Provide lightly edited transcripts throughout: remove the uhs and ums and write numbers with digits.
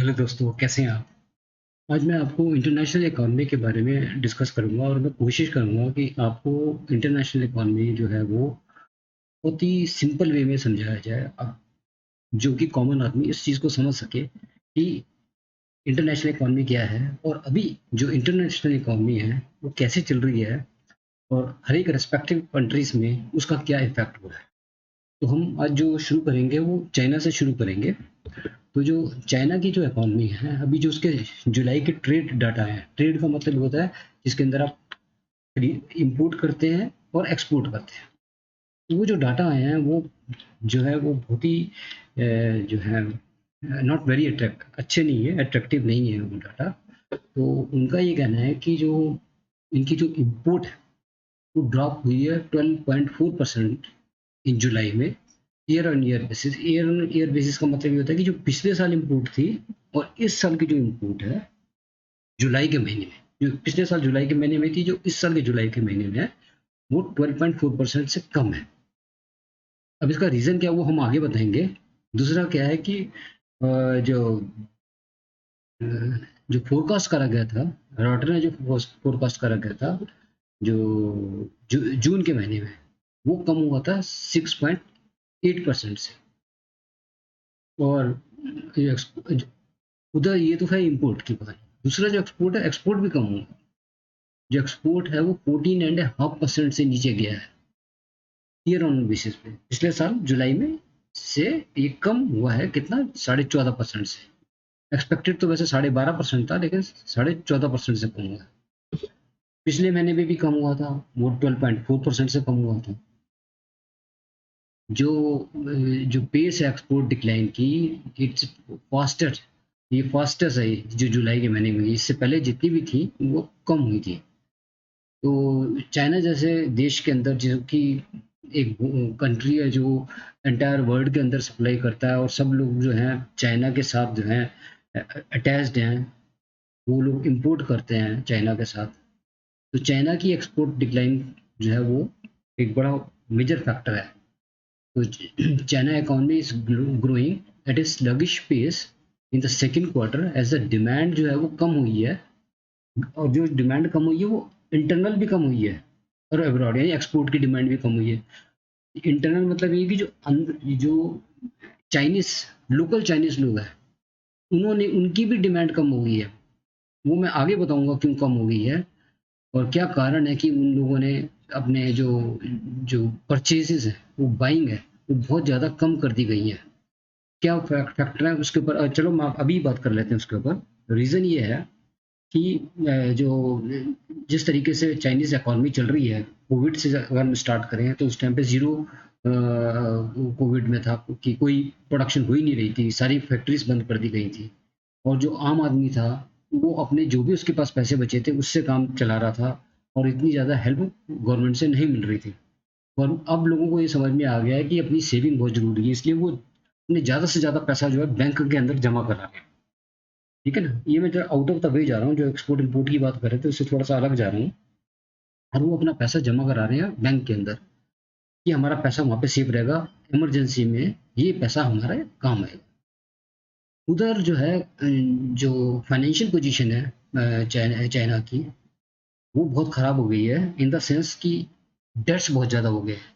Hello दोस्तों, कैसे हैं आप? आज मैं आपको इंटरनेशनल इकॉनमी के बारे में डिस्कस करूंगा और मैं कोशिश करूंगा कि आपको इंटरनेशनल इकॉनमी जो है वो बहुत ही सिंपल वे में समझाया जाए, अब जो कि कॉमन आदमी इस चीज़ को समझ सके कि इंटरनेशनल इकॉनमी क्या है और अभी जो इंटरनेशनल इकॉनमी है वो कैसे चल रही है और हर एक रेस्पेक्टिव कंट्रीज में उसका क्या इफेक्ट हुआ है। तो हम आज जो शुरू करेंगे वो चाइना से शुरू करेंगे। तो जो चाइना की जो इकॉनमी है, अभी जो उसके जुलाई के ट्रेड डाटा है, ट्रेड का मतलब होता है जिसके अंदर आप इंपोर्ट करते हैं और एक्सपोर्ट करते हैं। तो वो जो डाटा आए हैं वो जो है वो बहुत ही जो है नॉट वेरी अट्रैक्ट अच्छे नहीं है, अट्रैक्टिव नहीं है वो डाटा। तो उनका ये कहना है कि जो इनकी जो इंपोर्ट है वो ड्रॉप हुई है 12.4% इन जुलाई में, year on year basis. Year on year basis का मतलब ये होता है कि जो पिछले साल इंपोर्ट थी और इस साल की जो इंपोर्ट है जुलाई के महीने में, जो पिछले साल जुलाई के महीने में थी, जो इस साल के जुलाई के महीने में है, वो 12.4% से कम है। अब इसका रीज़न क्या है वो हम आगे बताएंगे। दूसरा क्या है कि जो जो फोरकास्ट करा गया था, रॉटर ने जो फोरकास्ट करा गया था, जो जून के महीने में, वो कम हुआ था 6.8% से। और उधर ये तो है इंपोर्ट की बात। दूसरा जो एक्सपोर्ट है, एक्सपोर्ट भी कम हुआ। जो एक्सपोर्ट है वो 14.5% से नीचे गया है ईयर ऑन बेसिस पे, पिछले साल जुलाई में से। ये कम हुआ है कितना, 14.5% से। एक्सपेक्टेड तो वैसे 12.5% था, लेकिन 14.5% से कम हुआ है। पिछले महीने में भी कम हुआ था, वो 12.4% से कम हुआ था। जो जो पेस है एक्सपोर्ट डिक्लाइन की, इट्स फास्टर, ये फास्टेस्ट है जो जुलाई के महीने में। इससे पहले जितनी भी थी वो कम हुई थी। तो चाइना जैसे देश के अंदर, जो कि एक कंट्री है जो एंटायर वर्ल्ड के अंदर सप्लाई करता है, और सब लोग जो हैं चाइना के साथ जो हैं अटैच्ड हैं, वो लोग इंपोर्ट करते हैं चाइना के साथ। तो चाइना की एक्सपोर्ट डिक्लाइन जो है वो एक बड़ा मेजर फैक्टर है। तो China economy is growing at a sluggish pace in the second quarter, as the demand जो है वो कम हुई है। और जो डिमांड कम हुई है वो इंटरनल भी कम हुई है, और अब्रॉड यानी एक्सपोर्ट की डिमांड भी कम हुई है। इंटरनल मतलब ये कि जो चाइनीज, लोकल चाइनीज लोग हैं, उन्होंने, उनकी भी डिमांड कम हो गई है। वो मैं आगे बताऊंगा क्यों कम हो गई है और क्या कारण है कि उन लोगों ने अपने जो जो परचेजेस है, वो बाइंग है, वो बहुत ज़्यादा कम कर दी गई है। क्या फैक्टर है उसके ऊपर, चलो हम अभी बात कर लेते हैं उसके ऊपर। रीज़न ये है कि जो जिस तरीके से चाइनीज़ इकॉनमी चल रही है, कोविड से अगर हम स्टार्ट करें तो उस टाइम पे ज़ीरो कोविड में था कि कोई प्रोडक्शन हो ही नहीं रही थी, सारी फैक्ट्रीज बंद कर दी गई थी। और जो आम आदमी था वो अपने जो भी उसके पास पैसे बचे थे उससे काम चला रहा था, और इतनी ज़्यादा हेल्प गवर्नमेंट से नहीं मिल रही थी। और अब लोगों को ये समझ में आ गया है कि अपनी सेविंग बहुत ज़रूरी है, इसलिए वो अपने ज़्यादा से ज़्यादा पैसा जो है बैंक के अंदर जमा कर रहा है। ठीक है ना? ये मैं जरा आउट ऑफ द वे जा रहा हूँ, जो एक्सपोर्ट इंपोर्ट की बात कर रहे थे उससे थोड़ा सा अलग जा रहा हूँ। और वो अपना पैसा जमा करा रहे हैं बैंक के अंदर, कि हमारा पैसा वहाँ पे सेफ रहेगा, इमरजेंसी में ये पैसा हमारे काम आएगा। उधर जो है जो फाइनेंशियल पोजीशन है चाइना चाइना की, वो बहुत ख़राब हो गई है, इन द सेंस कि डेट्स बहुत ज़्यादा हो गए हैं।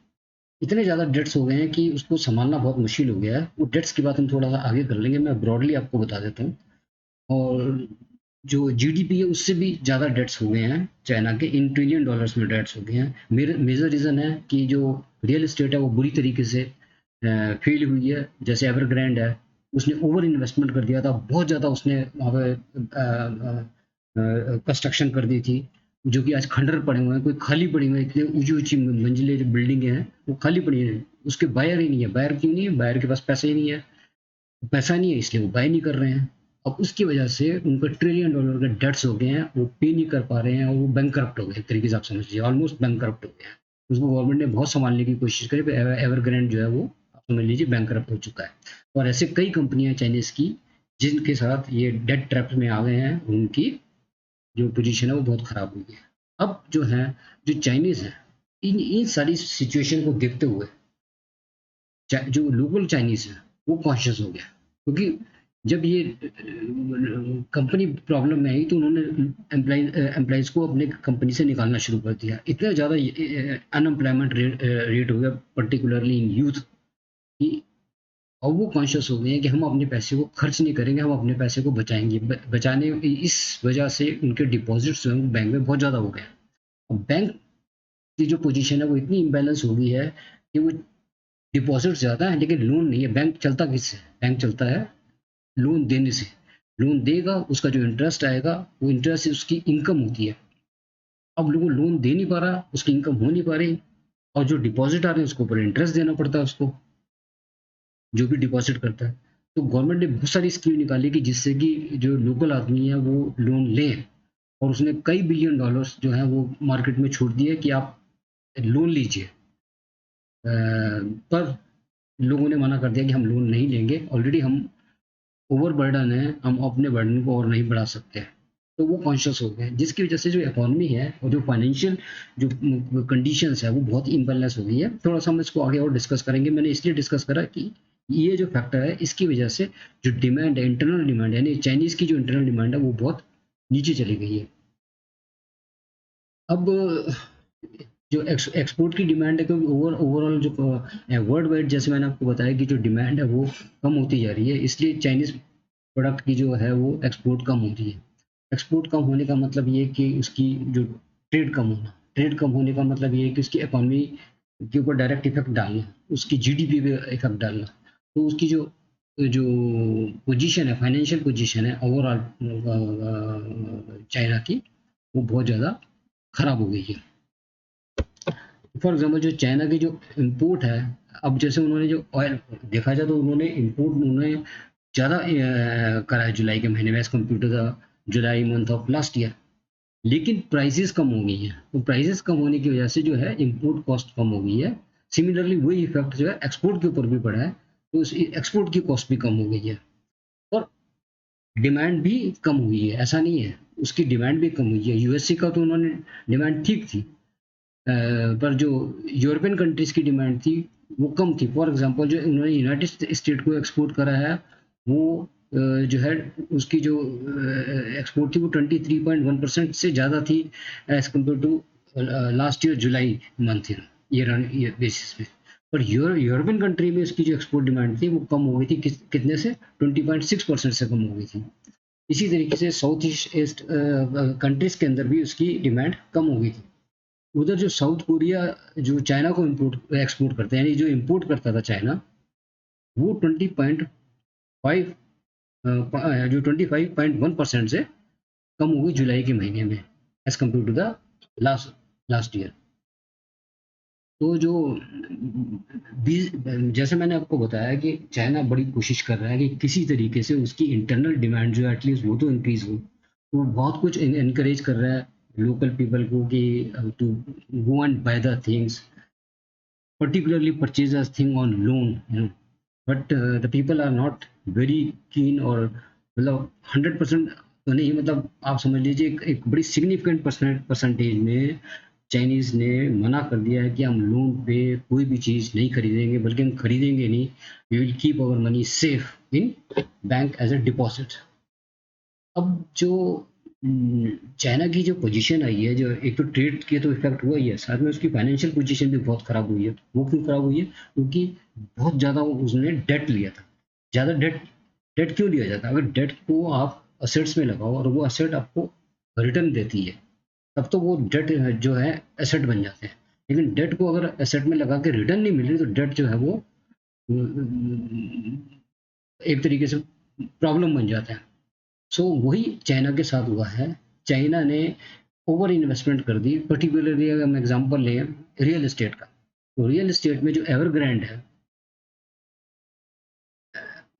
इतने ज़्यादा डेट्स हो गए हैं कि उसको सँभालना बहुत मुश्किल हो गया है। वो डेट्स की बात हम थोड़ा-सा आगे कर लेंगे, मैं ब्रॉडली आपको बता देता हूँ। और जो जीडीपी है उससे भी ज़्यादा डेट्स हो गए हैं चाइना के, इन ट्रिलियन डॉलर्स में डेट्स हो गए हैं। मेजर रीज़न है कि जो रियल एस्टेट है वो बुरी तरीके से फेल हुई है। जैसे एवरग्रैंड है, उसने ओवर इन्वेस्टमेंट कर दिया था, बहुत ज़्यादा उसने वहाँ पे कंस्ट्रक्शन कर दी थी, जो कि आज खंडर पड़े हुए हैं, कोई खाली पड़ी हुई है। इतनी ऊंची ऊंची मंजिलें जो बिल्डिंगें हैं वो खाली पड़ी हैं, उसके बायर ही नहीं है। बायर क्यों नहीं है? बायर के पास पैसा ही नहीं है, पैसा नहीं है इसलिए वो बाय नहीं कर रहे हैं। अब उसकी वजह से उनका ट्रिलियन डॉलर के डेट्स हो गए हैं, वो पे नहीं कर पा रहे हैं, और वो बैंक हो गए, एक तरीके से आप समझ लीजिए ऑलमोस्ट बैंक हो गए हैं। उसको गवर्नमेंट ने बहुत संभालने की कोशिश करी, एवरग्रैंड जो है वो आप समझ लीजिए बैंक हो चुका है। और ऐसे कई कंपनियां चाइनीज की जिनके साथ ये डेट ट्रैप में आ गए हैं, उनकी जो पोजीशन है वो बहुत खराब हुई है। अब जो है, जो चाइनीज है, इन इन सारी सिचुएशन को देखते हुए जो लोकल चाइनीज है वो कॉन्शियस हो गया, क्योंकि जब ये कंपनी प्रॉब्लम में आई तो उन्होंने एम्प्लॉइज को अपने कंपनी से निकालना शुरू कर दिया। इतना ज़्यादा अनएम्प्लॉयमेंट रेट हो गया पर्टिकुलरली इन यूथ कि अब वो कॉन्शियस हो गए हैं कि हम अपने पैसे को खर्च नहीं करेंगे, हम अपने पैसे को बचाएंगे। बचाने इस वजह से उनके डिपॉजिट्स जो हैं बैंक में बहुत ज़्यादा हो गए। अब बैंक की जो पोजीशन है वो इतनी इम्बैलेंस हो गई है कि वो डिपॉजिट ज़्यादा है लेकिन लोन नहीं है। बैंक चलता किससे? बैंक चलता है लोन देने से। लोन देगा, उसका जो इंटरेस्ट आएगा वो इंटरेस्ट से उसकी इनकम होती है। अब लोगों लोन दे नहीं पा रहा, उसकी इनकम हो नहीं पा रही, और जो डिपॉजिट आ रहे हैं उसके ऊपर इंटरेस्ट देना पड़ता है उसको, जो भी डिपॉजिट करता है। तो गवर्नमेंट ने बहुत सारी स्कीम निकाली कि जिससे कि जो लोकल आदमी है वो लोन लें, और उसने कई बिलियन डॉलर्स जो है वो मार्केट में छोड़ दिए कि आप लोन लीजिए। पर लोगों ने मना कर दिया कि हम लोन नहीं लेंगे, ऑलरेडी हम ओवरबर्डन है, हम अपने बर्डन को और नहीं बढ़ा सकते। तो वो कॉन्शियस हो गए, जिसकी वजह से जो इकोनॉमी है और जो फाइनेंशियल जो कंडीशंस है वो बहुत ही इम्बैलेंस हो गई है। थोड़ा सा हम इसको आगे और डिस्कस करेंगे। मैंने इसलिए डिस्कस करा कि ये जो फैक्टर है इसकी वजह से जो डिमांड है, इंटरनल डिमांड यानी चाइनीज की जो इंटरनल डिमांड है वो बहुत नीचे चली गई है। अब जो एक्सपोर्ट की डिमांड है, क्योंकि ओवरऑल जो वर्ल्ड वाइड जैसे मैंने आपको बताया कि जो डिमांड है वो कम होती जा रही है, इसलिए चाइनीज प्रोडक्ट की जो है वो एक्सपोर्ट कम हो रही है। एक्सपोर्ट कम होने का मतलब ये है कि उसकी जो ट्रेड कम होने का मतलब ये है कि उसकी इकोनॉमी के ऊपर डायरेक्ट इफेक्ट डालना, उसकी जीडीपी पे इफेक्ट डालना। तो उसकी जो जो पोजीशन है, फाइनेंशियल पोजीशन है ओवरऑल चाइना की, वो बहुत ज़्यादा खराब हो गई है। फॉर एग्जाम्पल जो चाइना की जो इम्पोर्ट है, अब जैसे उन्होंने जो ऑयल देखा जाए तो उन्होंने इम्पोर्ट उन्होंने ज़्यादा करा है जुलाई के महीने में as compared to the July month of last year. लेकिन प्राइसेस कम हो गई हैं, तो प्राइसेस कम होने की वजह से जो है इम्पोर्ट कॉस्ट कम हो गई है। सिमिलरली वही इफेक्ट जो है एक्सपोर्ट के ऊपर भी पड़ा है, तो उस एक्सपोर्ट की कॉस्ट भी कम हो गई है। और डिमांड भी कम हुई है, ऐसा नहीं है, उसकी डिमांड भी कम हुई है। यूएसए का तो उन्होंने डिमांड ठीक थी, पर जो यूरोपियन कंट्रीज की डिमांड थी वो कम थी। फॉर एग्जांपल जो उन्होंने यूनाइटेड स्टेट को एक्सपोर्ट करा है वो जो है उसकी जो एक्सपोर्ट थी वो 23.1% से ज़्यादा थी as compared to last year July month year basis पे। पर यूरोपियन कंट्री में इसकी जो एक्सपोर्ट डिमांड थी वो कम हो गई थी, कितने से 20.6% से कम हो गई थी। इसी तरीके से साउथ ईस्ट कंट्रीज के अंदर भी उसकी डिमांड कम हो गई थी। उधर जो साउथ कोरिया जो चाइना को इम्पोर्ट एक्सपोर्ट करता है, यानी जो इम्पोर्ट करता था चाइना, वो 20.5 जो 25.1% से कम हो गई जुलाई के महीने में as compared to the last last year. तो जो जैसे मैंने आपको बताया कि चाइना बड़ी कोशिश कर रहा है कि किसी तरीके से उसकी इंटरनल डिमांड जो है एटलीस्ट वो तो इंक्रीज हो। तो बहुत कुछ इनकरेज कर रहा है लोकल पीपल को कि to go and buy the things, particularly purchase as thing on loan, but the people are not very keen, और मतलब 100% तो नहीं, मतलब आप समझ लीजिए एक बड़ी सिग्निफिकेंट परसेंटेज में चाइनीज ने मना कर दिया है कि हम लोन पे कोई भी चीज़ नहीं खरीदेंगे, बल्कि हम खरीदेंगे नहीं, we will keep our money safe in bank as a deposit. अब जो चाइना की जो पोजीशन आई है, जो एक तो ट्रेड के तो इफेक्ट हुआ ही है, साथ में उसकी फाइनेंशियल पोजीशन भी बहुत खराब हुई है। वो क्यों खराब हुई है? क्योंकि बहुत ज़्यादा उसने डेट लिया था। ज़्यादा डेट डेट क्यों लिया जाता है? अगर डेट को आप असेट्स में लगाओ और वो असेट आपको रिटर्न देती है, तब तो वो डेट जो है एसेट बन जाते हैं। लेकिन डेट को अगर एसेट में लगा के रिटर्न नहीं मिल रही तो डेट जो है वो एक तरीके से प्रॉब्लम बन जाता है। सो वही चाइना के साथ हुआ है। चाइना ने ओवर इन्वेस्टमेंट कर दी, पर्टिकुलरली अगर हम एग्जांपल लें रियल एस्टेट का, तो रियल एस्टेट में जो एवरग्रैंड है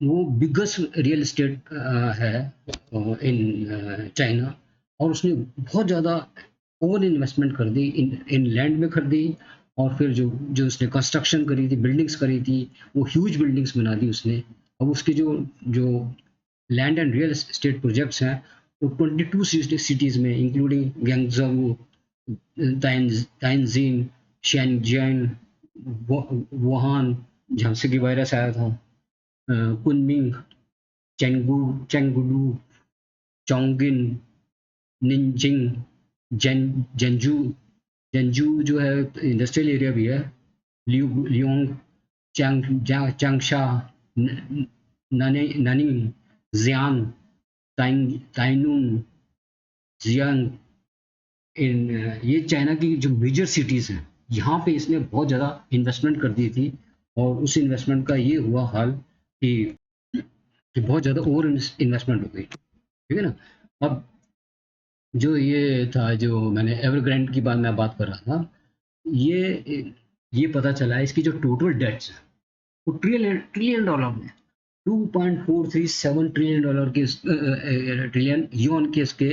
वो बिगेस्ट रियल एस्टेट है इन चाइना, और उसने बहुत ज़्यादा ओवर इन्वेस्टमेंट कर दी इन इन लैंड में, कर दी। और फिर जो जो उसने कंस्ट्रक्शन करी थी, बिल्डिंग्स करी थी, वो ह्यूज बिल्डिंग्स बना दी उसने। अब उसके जो जो land and real estate projects हैं वो 22 सिटीज़ में, इंक्लूडिंग गैंगजू, ताइंजीन, शेनजियान, वुहान जहाँ से कि वायरस आया था, कुनमिंग, चेंगडू, चोंगिन, निंजिंग, जेंजू। जेंजू जो है इंडस्ट्रियल एरिया भी है। लियोंग, चांगशा, ननिंग, जियांग, ताइनून, जियांग। इन ये चाइना की जो मेजर सिटीज़ हैं, यहाँ पे इसने बहुत ज़्यादा इन्वेस्टमेंट कर दी थी। और उस इन्वेस्टमेंट का ये हुआ हाल कि बहुत ज़्यादा ओवर इन्वेस्टमेंट हो गई, ठीक है ना। अब जो ये था, जो मैंने एवरग्रांड की बात कर रहा था, ये पता चला इसकी जो टोटल डेट्स है वो ट्रिलियन ट्रिलियन डॉलर में, 2.437 ट्रिलियन डॉलर के, ट्रिलियन यून के इसके,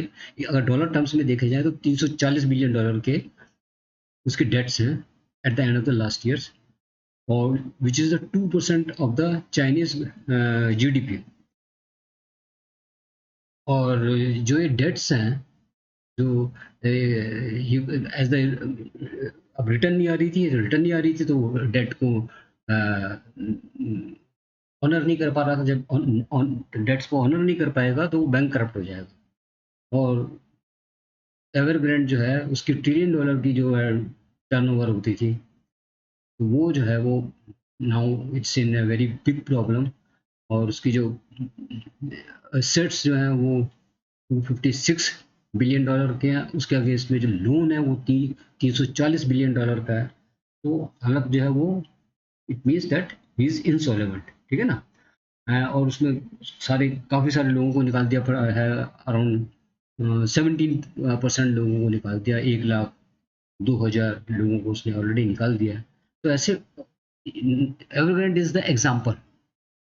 अगर डॉलर टर्म्स में देखे जाए तो 340 बिलियन डॉलर के उसके डेट्स हैं at the end of the last years, और which is the 2% of the Chinese GDP. और जो ये डेट्स हैं, जो एज द अब रिटर्न नहीं आ रही थी, तो डेट को ऑनर नहीं कर पा रहा था। जब डेट्स को ऑनर नहीं कर पाएगा तो बैंक करप्ट हो जाएगा। और एवरग्रांड जो है उसकी ट्रिलियन डॉलर की जो है टर्नओवर होती थी, तो वो जो है वो now it's in a very big problem. और उसकी जो एसेट्स जो हैं वो 256 बिलियन डॉलर के हैं, उसके अगेंस्ट में जो लोन है वो 340 बिलियन डॉलर का है। तो हालत जो है वो, it means that he is insolvent, ठीक है ना। और उसमें काफ़ी सारे लोगों को निकाल दिया पड़ा है, अराउंड 17% लोगों को निकाल दिया, 1,02,000 लोगों को उसने ऑलरेडी निकाल दिया है। तो ऐसे एवरग्रांड इज द एग्जाम्पल।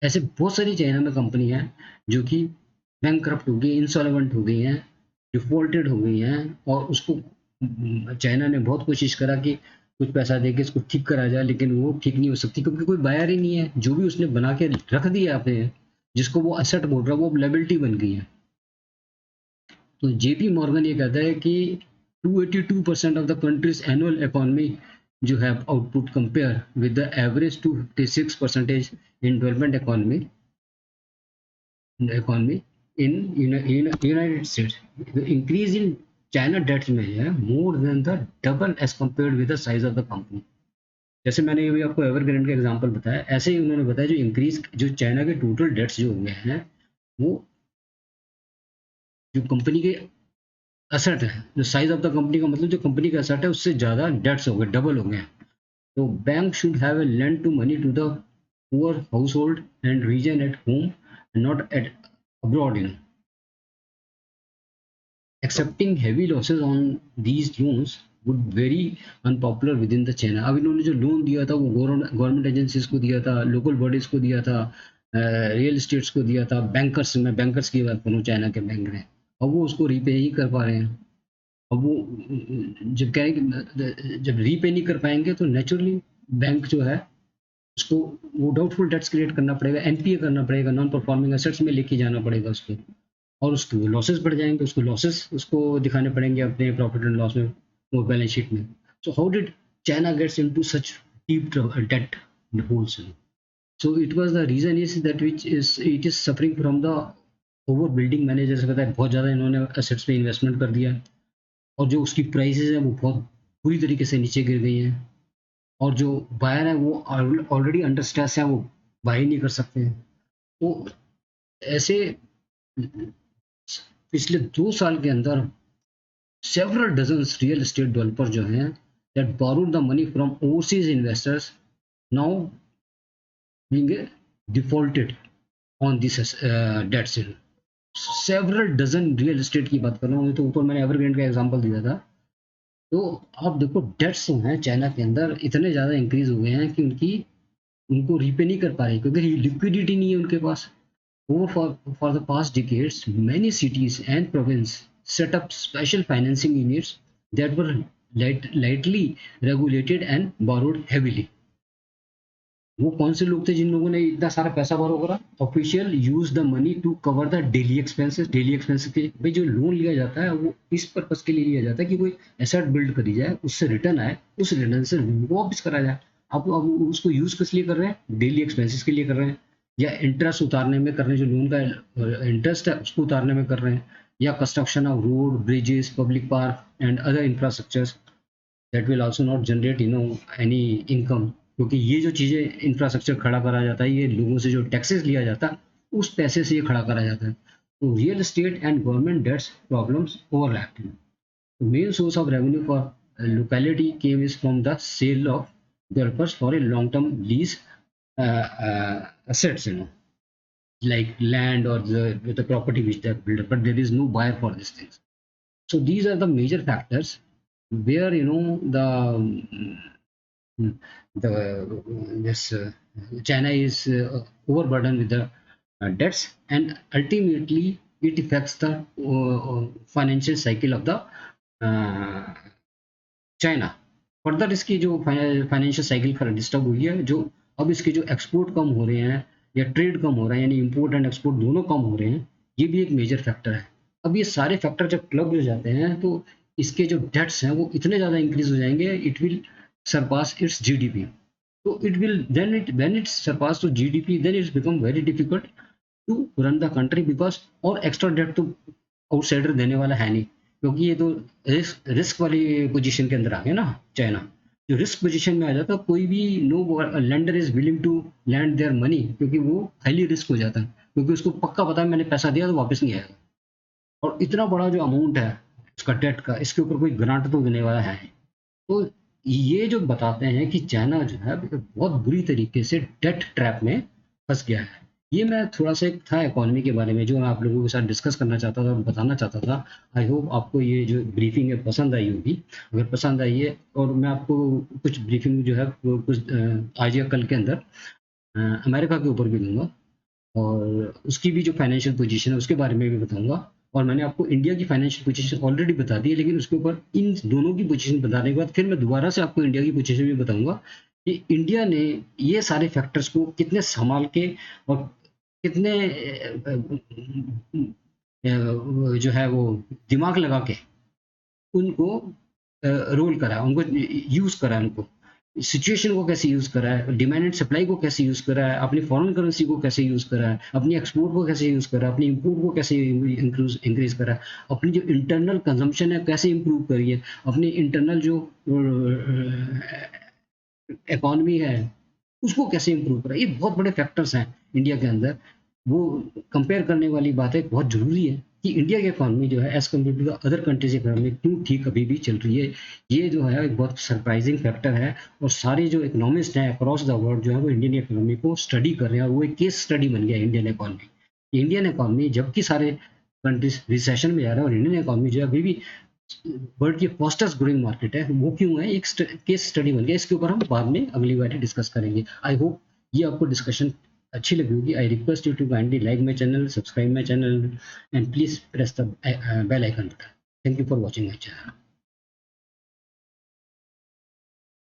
ऐसे बहुत सारी चाइना में कंपनी है जो कि बैंक करप्ट हो गई, इंसॉल्वेंट हो गई हैं, डिफॉल्टेड हो गई हैं, और उसको चाइना ने बहुत कोशिश करा कि कुछ पैसा दे के इसको ठीक करा जाए, लेकिन वो ठीक नहीं हो सकती क्योंकि कोई बायर ही नहीं है। जो भी उसने बना के रख दिया आपने, जिसको वो एसेट बोल रहा है, वो लायबिलिटी बन गई है। तो जेपी मॉर्गन ये कहता है कि 282% of the countries annual economy जो है output compare with the average 256% in development economy in United States. The increase in China debts में है more than the double as compared with the size of the company. जैसे मैंने अभी आपको एवरग्रांड का example बताया, ऐसे ही उन्होंने बताया जो इंक्रीज, जो चाइना के टोटल डेट्स जो हो गए हैं, वो जो कंपनी के एसेट है, जो साइज ऑफ द कंपनी का मतलब जो कंपनी का एसेट है उससे ज़्यादा डेट्स हो गए, डबल हो गए। तो bank should have lend to money to the poor household and region at home, not at abroad, Accepting heavy losses on these loans would very unpopular within the China. अब इन्होंने जो loan दिया था वो government agencies को दिया था, local bodies को दिया था, रियल इस्टेट्स को दिया था, बैंकर्स की बात करूँ, चाइना के बैंक ने, अब वो उसको रीपे ही कर पा रहे हैं। अब वो जब कहें कि जब रीपे नहीं कर पाएंगे तो नेचुरली बैंक जो है उसको वो डाउटफुल डेट्स क्रिएट करना पड़ेगा, एनपीए करना पड़ेगा, नॉन परफॉर्मिंग एसेट्स में लेके जाना पड़ेगा उसको, और उसके लॉसेस बढ़ जाएंगे, उसको लॉसेस उसको दिखाने पड़ेंगे अपने प्रॉफिट एंड लॉस में, वो बैलेंस शीट में। So how did China gets into such deep debt holes? So it was the reason is that which is it is suffering from the over building managers. पता है बहुत ज़्यादा इन्होंने assets पे investment कर दिया, और जो उसकी प्राइसेस हैं वो बहुत बुरी तरीके से नीचे गिर गई हैं, और जो बायर है वो ऑलरेडी अंडर स्ट्रेस है, वो बाय नहीं कर सकते हैं। तो ऐसे पिछले 2 साल के अंदर several dozens real estate developers जो हैं that borrowed the money from overseas investors now being defaulted on this debt seal. Several dozen real estate की बात कर रहा हूँ, तो ऊपर मैंने एवरग्रांड का एग्जांपल दिया था। तो आप देखो डेट्स जो हैं चाइना के अंदर इतने ज़्यादा इंक्रीज हो गए हैं कि उनको रीपे नहीं कर पा रहे क्योंकि लिक्विडिटी नहीं है उनके पास। For the past decades, many cities and provinces set up special financing units that were lightly regulated and borrowed heavily. वो कौन से लोग थे जिन लोगों ने इतना सारा पैसा बोरो करा? Official use the money to cover the daily expenses. Daily expenses के भाई जो लोन लिया जाता है वो इस पर्पज के लिए लिया जाता है कि कोई एसेट बिल्ड करी जाए, उससे रिटर्न आए, उस रिटर्न से लोन को वापस करा जाए। अब उसको यूज किस लिए कर रहे हैं? डेली एक्सपेंसेस के लिए कर रहे हैं। या इंटरेस्ट उतारने में कर रहे हैं, जो लोन का इंटरेस्ट है उसको उतारने में कर रहे हैं, या construction of road, bridges, public park and other infrastructures that will also not generate any income, क्योंकि ये जो चीज़ें इंफ्रास्ट्रक्चर खड़ा करा जाता है, ये लोगों से जो टैक्सेस लिया जाता है उस पैसे से ये खड़ा करा जाता है। तो real estate and government debts problems overlap. The main source of revenue for a locality came is from the sale of developers for a long-term lease assets, like land or the property which they have built, but there is no buyer for these things. So these are the major factors where the this China is overburdened with the debts, and ultimately it affects the financial cycle of the uh, China. Further इसकी जो financial cycle disturb हुई है, जो अब इसके जो export कम हो रहे हैं या ट्रेड कम हो रहा है, यानी इंपोर्ट एंड एक्सपोर्ट दोनों कम हो रहे हैं, ये भी एक मेजर फैक्टर है। अब ये सारे फैक्टर जब क्लब हो जाते हैं तो इसके जो डेट्स हैं वो इतने ज़्यादा इंक्रीज हो जाएंगे, it will surpass its GDP. तो it will then it when it surpass to GDP, then it's become very difficult to run the country, because और एक्स्ट्रा डेट तो आउटसाइडर देने वाला है नहीं, क्योंकि ये तो रिस्क वाली पोजीशन के अंदर आ गया ना चाइना। जो रिस्क पोजीशन में आ जाता है, कोई भी no lender is willing to lend their money, क्योंकि वो हाईली रिस्क हो जाता है, क्योंकि उसको पक्का पता है मैंने पैसा दिया तो वापस नहीं आएगा, और इतना बड़ा जो अमाउंट है उसका डेट का, इसके ऊपर कोई ग्रांट तो देने वाला है नहीं। तो ये जो बताते हैं कि चाइना जो है बहुत बुरी तरीके से डेट ट्रैप में फंस गया है। ये मैं थोड़ा सा एक था इकोनॉमी के बारे में जो मैं आप लोगों के साथ डिस्कस करना चाहता था और बताना चाहता था। आई होप आपको ये जो ब्रीफिंग है पसंद आई होगी। अगर पसंद आई है, और मैं आपको कुछ ब्रीफिंग जो है वो कुछ आज या कल के अंदर अमेरिका के ऊपर भी दूंगा, और उसकी भी जो फाइनेंशियल पोजीशन है उसके बारे में भी बताऊंगा। और मैंने आपको इंडिया की फाइनेंशियल पोजीशन ऑलरेडी बता दी है, लेकिन उसके ऊपर इन दोनों की पोजीशन बताने के बाद फिर मैं दोबारा से आपको इंडिया की पोजीशन भी बताऊंगा कि इंडिया ने ये सारे फैक्टर्स को कितने संभाल के और कितने जो है वो दिमाग लगा के उनको रोल करा, उनको यूज करा, उनको सिचुएशन को कैसे यूज करा है, डिमांड एंड सप्लाई को कैसे यूज करा है, अपनी फॉरेन करेंसी को कैसे यूज करा है, अपनी एक्सपोर्ट को कैसे यूज करा है, अपनी इंपोर्ट को कैसे इंक्रीज करा है, अपनी जो इंटरनल कंजम्पशन है कैसे इंप्रूव करी है, अपनी इंटरनल जो इकोनॉमी है उसको कैसे इंप्रूव करा। ये बहुत बड़े फैक्टर्स हैं इंडिया के अंदर। वो कंपेयर करने वाली बात है, बहुत ज़रूरी है कि इंडिया की इकोनॉमी जो है as compared to the other countries economy क्यों ठीक अभी भी चल रही है। ये जो है एक बहुत सरप्राइजिंग फैक्टर है, और सारे जो इकोनॉमिस्ट हैं अक्रॉस द वर्ल्ड जो है वो इंडियन इकोनॉमी को स्टडी कर रहे हैं, और वो एक केस स्टडी बन गया इंडियन इकोनॉमी। इंडियन इकोनॉमी जबकि सारे कंट्रीज रिसेशन में जा रहे हैं, और इंडियन इकोनॉमी जो है अभी भी वर्ल्ड की फास्टेस्ट ग्रोइंग मार्केट है, वो क्यों है, एक केस स्टडी बन गया। इसके ऊपर हम बाद में अगली बार डिस्कस करेंगे। आई होप ये आपको डिस्कशन अच्छी लगी होगी। I request you to kindly like my channel, subscribe my channel, and please press the bell icon button. Thank you for watching my channel.